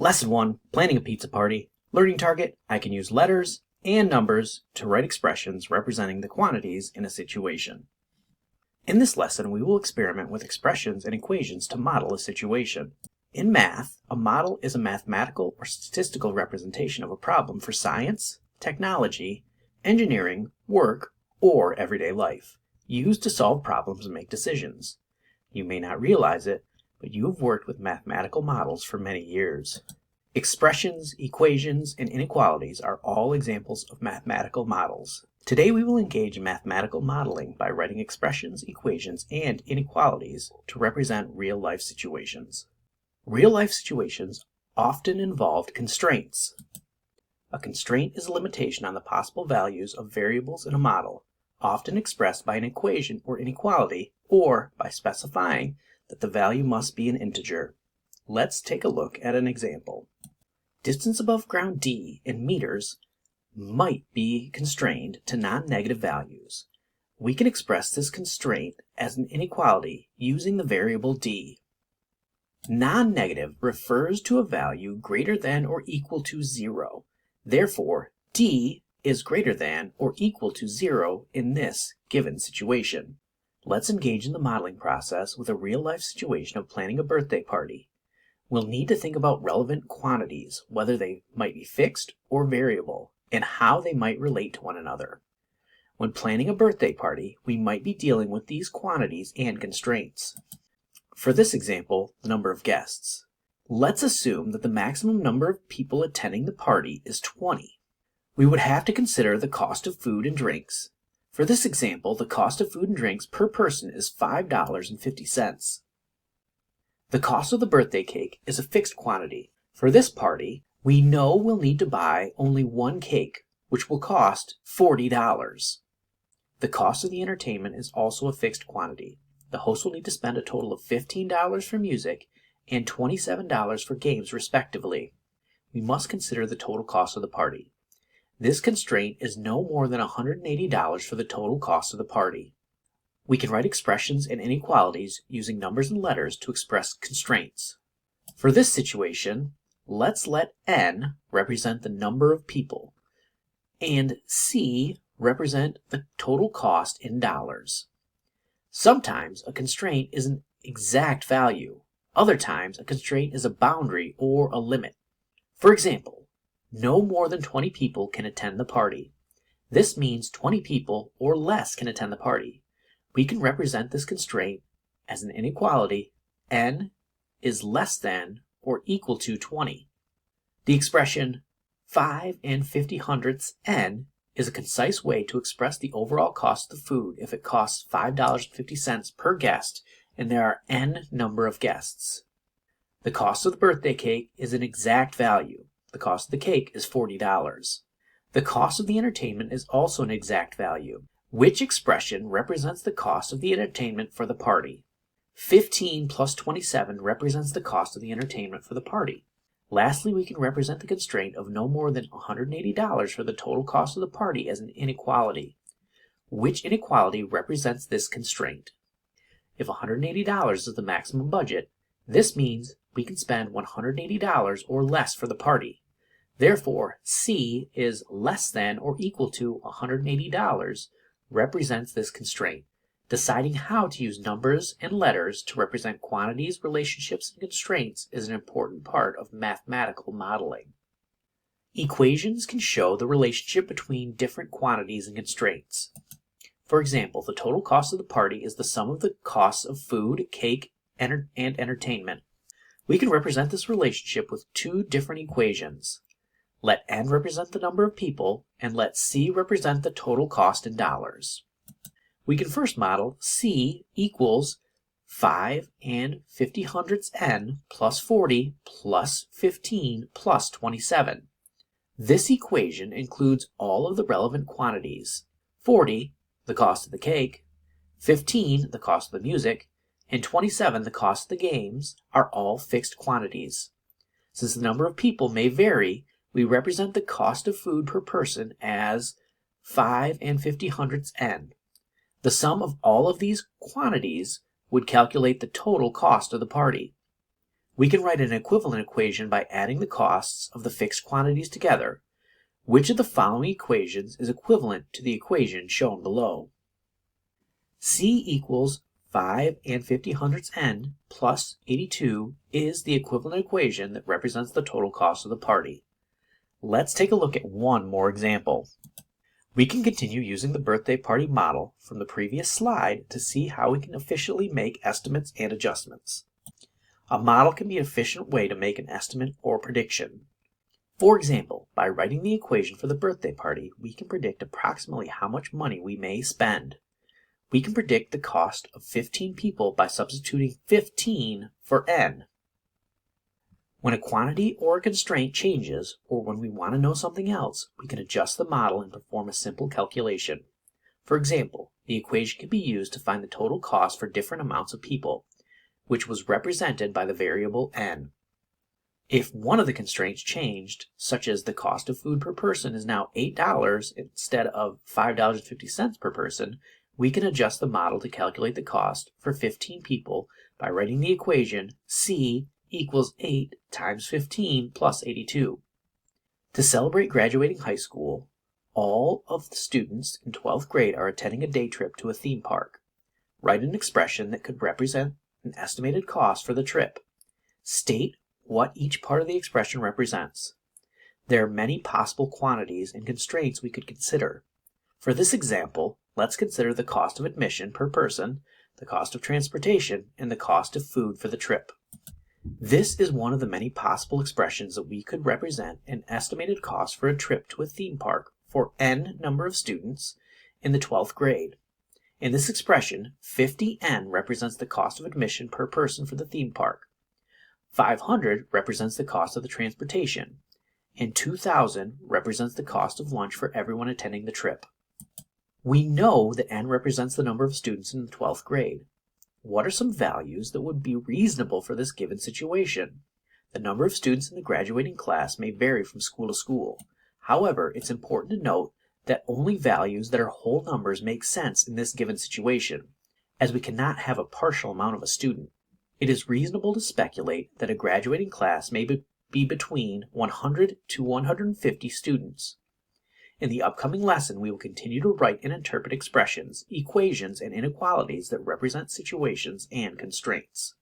Lesson 1, Planning a Pizza Party. Learning target, I can use letters and numbers to write expressions representing the quantities in a situation. In this lesson, we will experiment with expressions and equations to model a situation. In math, a model is a mathematical or statistical representation of a problem for science, technology, engineering, work, or everyday life, used to solve problems and make decisions. You may not realize it, but you have worked with mathematical models for many years. Expressions, equations, and inequalities are all examples of mathematical models. Today we will engage in mathematical modeling by writing expressions, equations, and inequalities to represent real-life situations. Real-life situations often involve constraints. A constraint is a limitation on the possible values of variables in a model, often expressed by an equation or inequality, or by specifying that the value must be an integer. Let's take a look at an example. Distance above ground D in meters might be constrained to non-negative values. We can express this constraint as an inequality using the variable D. Non-negative refers to a value greater than or equal to 0. Therefore, D is greater than or equal to 0 in this given situation. Let's engage in the modeling process with a real-life situation of planning a birthday party. We'll need to think about relevant quantities, whether they might be fixed or variable, and how they might relate to one another. When planning a birthday party, we might be dealing with these quantities and constraints. For this example, the number of guests. Let's assume that the maximum number of people attending the party is 20. We would have to consider the cost of food and drinks. For this example, the cost of food and drinks per person is $5.50. The cost of the birthday cake is a fixed quantity. For this party, we know we'll need to buy only one cake, which will cost $40. The cost of the entertainment is also a fixed quantity. The host will need to spend a total of $15 for music and $27 for games, respectively. We must consider the total cost of the party. This constraint is no more than $180 for the total cost of the party. We can write expressions and inequalities using numbers and letters to express constraints. For this situation, let's let N represent the number of people and C represent the total cost in dollars. Sometimes a constraint is an exact value. Other times a constraint is a boundary or a limit. For example, no more than 20 people can attend the party. This means 20 people or less can attend the party. We can represent this constraint as an inequality. N is less than or equal to 20. The expression 5 50/100 N is a concise way to express the overall cost of the food if it costs $5.50 per guest and there are N number of guests. The cost of the birthday cake is an exact value. The cost of the cake is $40. The cost of the entertainment is also an exact value. Which expression represents the cost of the entertainment for the party? 15 plus 27 represents the cost of the entertainment for the party. Lastly, we can represent the constraint of no more than $180 for the total cost of the party as an inequality. Which inequality represents this constraint? If $180 is the maximum budget, this means we can spend $180 or less for the party. Therefore, C is less than or equal to $180 represents this constraint. Deciding how to use numbers and letters to represent quantities, relationships, and constraints is an important part of mathematical modeling. Equations can show the relationship between different quantities and constraints. For example, the total cost of the party is the sum of the costs of food, cake, and entertainment. We can represent this relationship with two different equations. Let N represent the number of people, and let C represent the total cost in dollars. We can first model C equals 5 50/100 N plus 40 plus 15 plus 27. This equation includes all of the relevant quantities. 40, the cost of the cake, 15, the cost of the music, and 27, the cost of the games, are all fixed quantities. Since the number of people may vary, we represent the cost of food per person as 5 50/100 N. The sum of all of these quantities would calculate the total cost of the party. We can write an equivalent equation by adding the costs of the fixed quantities together. Which of the following equations is equivalent to the equation shown below? C equals 5 and 50 n plus 82 is the equivalent equation that represents the total cost of the party. Let's take a look at one more example. We can continue using the birthday party model from the previous slide to see how we can efficiently make estimates and adjustments. A model can be an efficient way to make an estimate or prediction. For example, by writing the equation for the birthday party, we can predict approximately how much money we may spend. We can predict the cost of 15 people by substituting 15 for n. When a quantity or a constraint changes, or when we want to know something else, we can adjust the model and perform a simple calculation. For example, the equation can be used to find the total cost for different amounts of people, which was represented by the variable n. If one of the constraints changed, such as the cost of food per person is now $8 instead of $5.50 per person, we can adjust the model to calculate the cost for 15 people by writing the equation C equals 8 times 15 plus 82. To celebrate graduating high school, all of the students in 12th grade are attending a day trip to a theme park. Write an expression that could represent an estimated cost for the trip. State what each part of the expression represents. There are many possible quantities and constraints we could consider. For this example, let's consider the cost of admission per person, the cost of transportation, and the cost of food for the trip. This is one of the many possible expressions that we could represent an estimated cost for a trip to a theme park for n number of students in the 12th grade. In this expression, 50n represents the cost of admission per person for the theme park. 500 represents the cost of the transportation, and 2,000 represents the cost of lunch for everyone attending the trip. We know that n represents the number of students in the 12th grade. What are some values that would be reasonable for this given situation? The number of students in the graduating class may vary from school to school. However, it's important to note that only values that are whole numbers make sense in this given situation, as we cannot have a partial amount of a student. It is reasonable to speculate that a graduating class may be between 100 to 150 students. In the upcoming lesson, we will continue to write and interpret expressions, equations, and inequalities that represent situations and constraints.